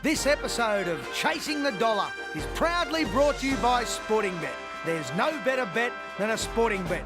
This episode of Chasing the Dollar is proudly brought to you by Sportingbet. There's no better bet than a Sportingbet.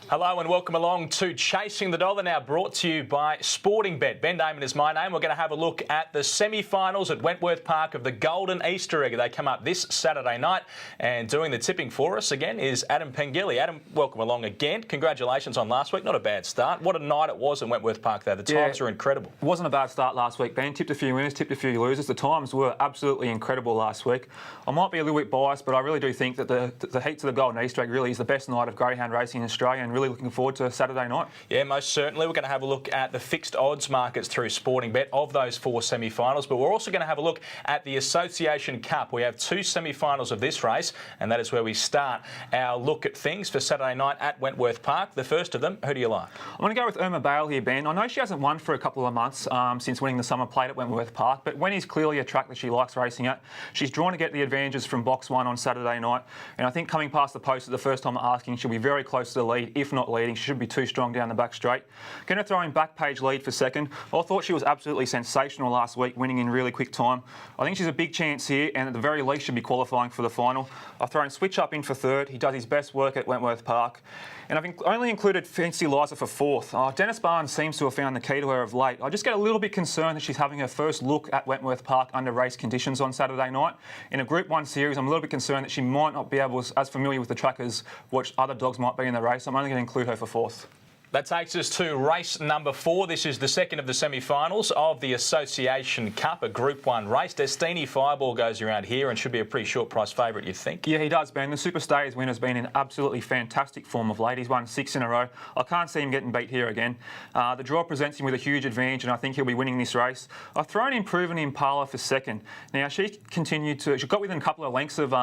Hello and welcome along to Chasing the Dollar, now brought to you by Sportingbet. Ben Damon is my name. We're going to have a look at the semi-finals at Wentworth Park of the Golden Easter Egg. They come up this Saturday night, and doing the tipping for us again is Adam Pengilly. Adam, welcome along again. Congratulations on last week. Not a bad start. What a night it was at Wentworth Park though. The times were incredible. It wasn't a bad start last week, Ben. Tipped a few winners, tipped a few losers. The times were absolutely incredible last week. I might be a little bit biased, but I really do think that the heats of the Golden Easter Egg really is the best night of greyhound racing in Australia, and really looking forward to Saturday night. Yeah, most certainly. We're going to have a look at the fixed odds markets through Sportingbet of those four semi-finals, but we're also going to have a look at the Association Cup. We have two semi-finals of this race, and that is where we start our look at things for Saturday night at Wentworth Park. The first of them, who do you like? I'm going to go with Irma Bale here, Ben. I know she hasn't won for a couple of months since winning the Summer Plate at Wentworth Park, but when is clearly a track that she likes racing at. She's drawn to get the advantages from box one on Saturday night, and I think coming past the post at the first time asking, she'll be very close to the lead, if not leading. She should be too strong down the back straight. Going to throw in back page lead for second. I thought she was absolutely sensational last week, winning in really quick time. I think she's a big chance here, and at the very least should be qualifying for the final. I've thrown Switch Up in for third. He does his best work at Wentworth Park. And I've only included Fancy Liza for fourth. Dennis Barnes seems to have found the key to her of late. I just get a little bit concerned that she's having her first look at Wentworth Park under race conditions on Saturday night. In a Group 1 series, I'm a little bit concerned that she might not be as familiar with the track as what other dogs might be in the race. I'm only going to include her for fourth. That takes us to race number 4. This is the second of the semi-finals of the Association Cup, a Group 1 race. Destiny Fireball goes around here and should be a pretty short price favourite, you'd think. Yeah, he does, Ben. The Super Stayers winner's been in absolutely fantastic form of late. He's won 6 in a row. I can't see him getting beat here again. The draw presents him with a huge advantage, and I think he'll be winning this race. I've thrown in Proven Impala for second. Now, she got within a couple of lengths of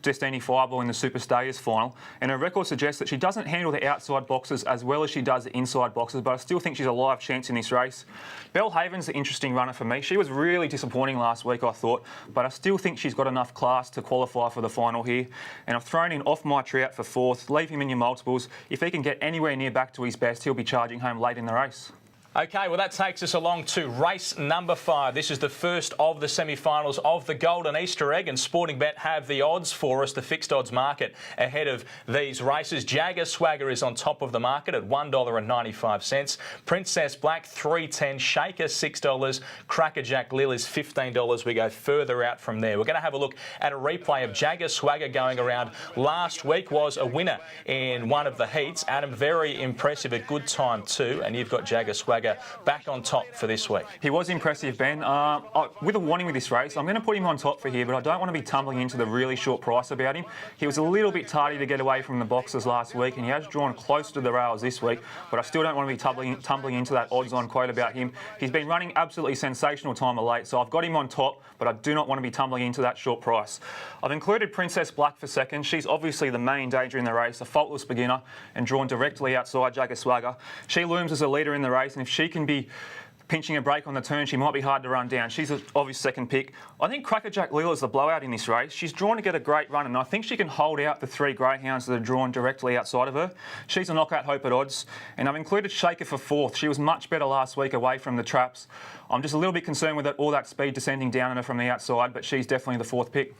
Destiny Fireball in the Super Stayers final, and her record suggests that she doesn't handle the outside boxes as well as she does the inside boxes, but I still think she's a live chance in this race. Bellhaven's the interesting runner for me. She was really disappointing last week, I thought, but I still think she's got enough class to qualify for the final here. And I've thrown in Off My Trout for fourth. Leave him in your multiples. If he can get anywhere near back to his best, he'll be charging home late in the race. OK, well, that takes us along to race number 5. This is the first of the semi-finals of the Golden Easter Egg, and Sportingbet have the odds for us, the fixed odds market, ahead of these races. Jagger Swagger is on top of the market at $1.95. Princess Black, $3.10. Shaker, $6. Crackerjack Lil is $15. We go further out from there. We're going to have a look at a replay of Jagger Swagger going around. Last week was a winner in one of the heats. Adam, very impressive, a good time too, and you've got Jagger Swagger back on top for this week. He was impressive, Ben. With a warning with this race, I'm going to put him on top for here, but I don't want to be tumbling into the really short price about him. He was a little bit tardy to get away from the boxes last week, and he has drawn close to the rails this week, but I still don't want to be tumbling into that odds-on quote about him. He's been running absolutely sensational time of late, so I've got him on top, but I do not want to be tumbling into that short price. I've included Princess Black for second. She's obviously the main danger in the race, a faultless beginner, and drawn directly outside Jagger Swagger. She looms as a leader in the race, and if she can be pinching a break on the turn, she might be hard to run down. She's an obvious second pick. I think Crackerjack Lil is the blowout in this race. She's drawn to get a great run, and I think she can hold out the 3 greyhounds that are drawn directly outside of her. She's a knockout hope at odds, and I've included Shaker for fourth. She was much better last week away from the traps. I'm just a little bit concerned with all that speed descending down on her from the outside, but she's definitely the fourth pick.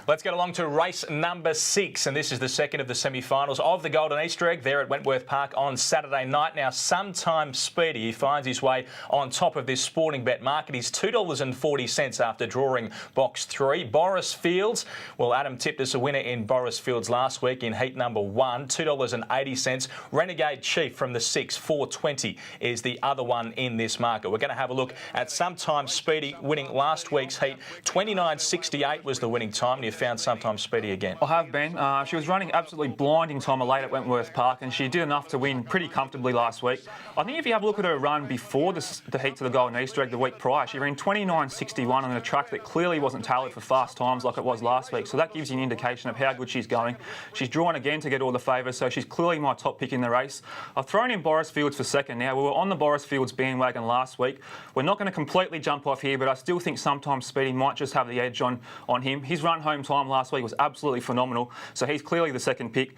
Let's get along to race number 6, and this is the second of the semi-finals of the Golden Easter Egg there at Wentworth Park on Saturday night. Now, Sometime Speedy, he finds his way on top of this Sportingbet market. He's $2.40 after drawing box 3. Boris Fields, well, Adam tipped us a winner in Boris Fields last week in heat number 1, $2.80. Renegade Chief from the 6, $4.20 is the other one in this market. We're going to have a look at Sometime Speedy winning last week's heat. $29.68 was the winning time, and you found Sometime Speedy again. I have, Ben. She was running absolutely blinding time of late at Wentworth Park, and she did enough to win pretty comfortably last week. I think if you have a look at her run before the heat to the Golden Easter Egg the week prior, she ran 29.61 on a track that clearly wasn't tailored for fast times like it was last week, so that gives you an indication of how good she's going. She's drawn again to get all the favours, so she's clearly my top pick in the race. I've thrown in Boris Fields for second. Now, we were on the Boris Fields bandwagon last week. We're not going to completely jump off here, but I still think Sometime Speedy might just have the edge on him. His run home time last week was absolutely phenomenal, so he's clearly the second pick.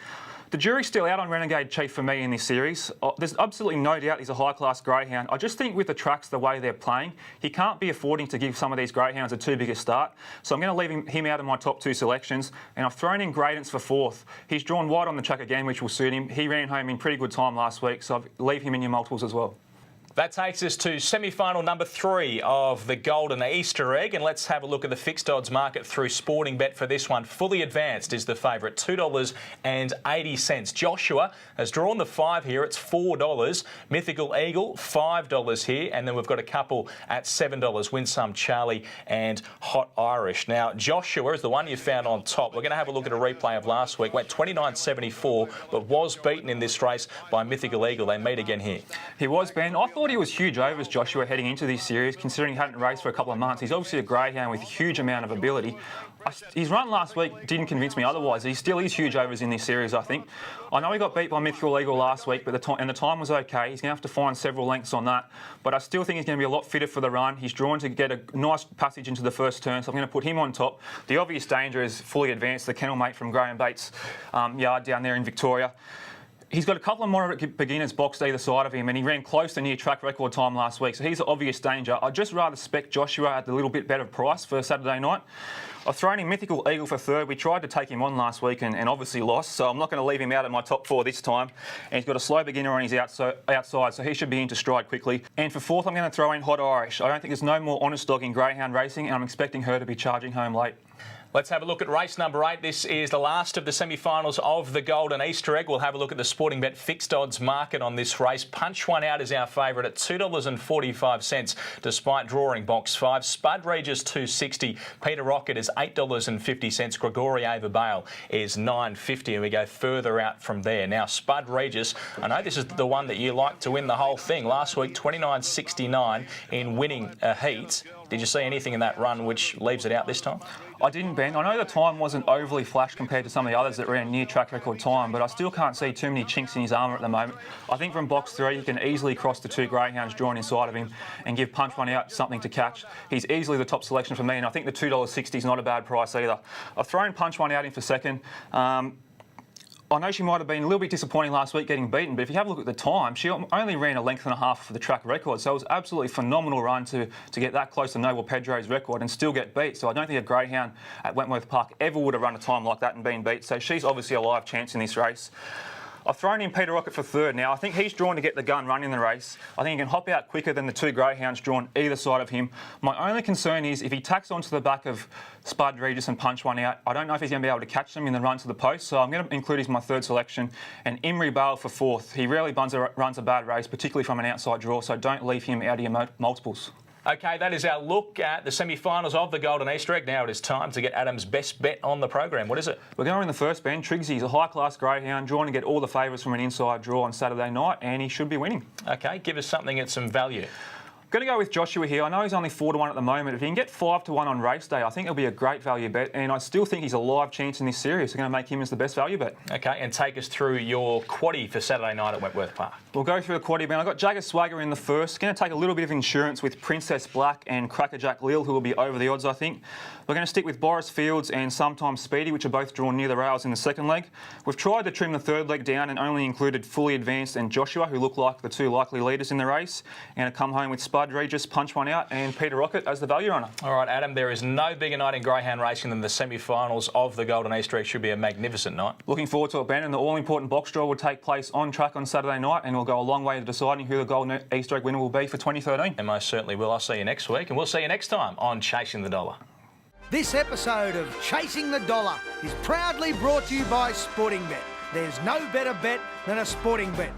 The jury's still out on Renegade Chief for me in this series. There's absolutely no doubt he's a high-class greyhound. I just think with the tracks, the way they're playing, he can't be affording to give some of these greyhounds a too big a start. So I'm going to leave him out of my top 2 selections. And I've thrown in Gradance for 4th. He's drawn wide on the track again, which will suit him. He ran home in pretty good time last week, so I'll leave him in your multiples as well. That takes us to semi-final number 3 of the Golden Easter Egg, and let's have a look at the fixed odds market through Sportingbet for this one. Fully Advanced is the favourite, $2.80. Joshua has drawn the 5 here, it's $4. Mythical Eagle, $5 here, and then we've got a couple at $7, Win Some Charlie and Hot Irish. Now, Joshua is the one you found on top. We're going to have a look at a replay of last week. Went 29.74, but was beaten in this race by Mythical Eagle. They meet again here. He was, Ben. I thought he was huge overs, Joshua, heading into this series, considering he hadn't raced for a couple of months. He's obviously a greyhound with a huge amount of ability. His run last week didn't convince me otherwise. He still is huge overs in this series, I think. I know he got beat by Mythical Eagle last week, but the time was okay. He's going to have to find several lengths on that. But I still think he's going to be a lot fitter for the run. He's drawn to get a nice passage into the first turn, so I'm going to put him on top. The obvious danger is Fully Advanced, the kennel mate from Graham Bates' yard down there in Victoria. He's got a couple of moderate beginners boxed either side of him, and he ran close to near track record time last week, so he's an obvious danger. I'd just rather spec Joshua at the little bit better price for Saturday night. I've thrown in Mythical Eagle for 3rd. We tried to take him on last week and obviously lost, so I'm not going to leave him out of my top 4 this time. And he's got a slow beginner on his outside, so he should be into stride quickly. And for 4th, I'm going to throw in Hot Irish. I don't think there's no more honest dog in greyhound racing, and I'm expecting her to be charging home late. Let's have a look at race number 8. This is the last of the semi-finals of the Golden Easter Egg. We'll have a look at the Sportingbet fixed odds market on this race. Punch One Out is our favourite at $2.45, despite drawing box 5. Spud Regis $2.60. Peter Rocket is $8.50. Gregory Ava Bale is $9.50, and we go further out from there. Now, Spud Regis, I know this is the one that you like to win the whole thing. Last week, $29.69 in winning a heat. Did you see anything in that run which leaves it out this time? I didn't, Ben. I know the time wasn't overly flash compared to some of the others that ran near track record time, but I still can't see too many chinks in his armour at the moment. I think from box 3, he can easily cross the 2 greyhounds drawn inside of him and give Punch One Out something to catch. He's easily the top selection for me, and I think the $2.60 is not a bad price either. I've thrown Punch One Out in for 2nd. I know she might have been a little bit disappointing last week getting beaten, but if you have a look at the time, she only ran a length and a half for the track record, so it was absolutely phenomenal run to get that close to Noble Pedro's record and still get beat. So I don't think a greyhound at Wentworth Park ever would have run a time like that and been beat, so she's obviously a live chance in this race. I've thrown in Peter Rocket for 3rd now. I think he's drawn to get the gun run in the race. I think he can hop out quicker than the 2 greyhounds drawn either side of him. My only concern is if he tacks onto the back of Spud Regis and Punch One Out, I don't know if he's going to be able to catch them in the run to the post, so I'm going to include him as my 3rd selection. And Imri Bale for 4th. He rarely runs a bad race, particularly from an outside draw, so don't leave him out of your multiples. OK, that is our look at the semi-finals of the Golden Easter Egg. Now it is time to get Adam's best bet on the program. What is it? We're going in the first, Ben. Trigsy's a high-class greyhound, drawn to get all the favours from an inside draw on Saturday night, and he should be winning. OK, give us something at some value. Going to go with Joshua here. I know he's only 4-1 at the moment. If he can get 5-1 on race day, I think it'll be a great value bet, and I still think he's a live chance in this series. So I'm going to make him as the best value bet. OK, and take us through your quaddie for Saturday night at Wentworth Park. We'll go through the quaddie, Ben. I've got Jagger Swagger in the first. Going to take a little bit of insurance with Princess Black and Crackerjack Lil, who will be over the odds, I think. We're going to stick with Boris Fields and Sometimes Speedy, which are both drawn near the rails in the 2nd leg. We've tried to trim the 3rd leg down and only included Fully Advanced and Joshua, who look like the 2 likely leaders in the race. And to come home with Spud Regis, Punch One Out and Peter Rocket as the value runner. All right, Adam, there is no bigger night in greyhound racing than the semi-finals of the Golden Easter Egg. Should be a magnificent night. Looking forward to it, Ben, and the all-important box draw will take place on track on Saturday night and will go a long way to deciding who the Golden Easter Egg winner will be for 2013. And most certainly will. I'll see you next week, and we'll see you next time on Chasing the Dollar. This episode of Chasing the Dollar is proudly brought to you by Sportingbet. There's no better bet than a Sportingbet.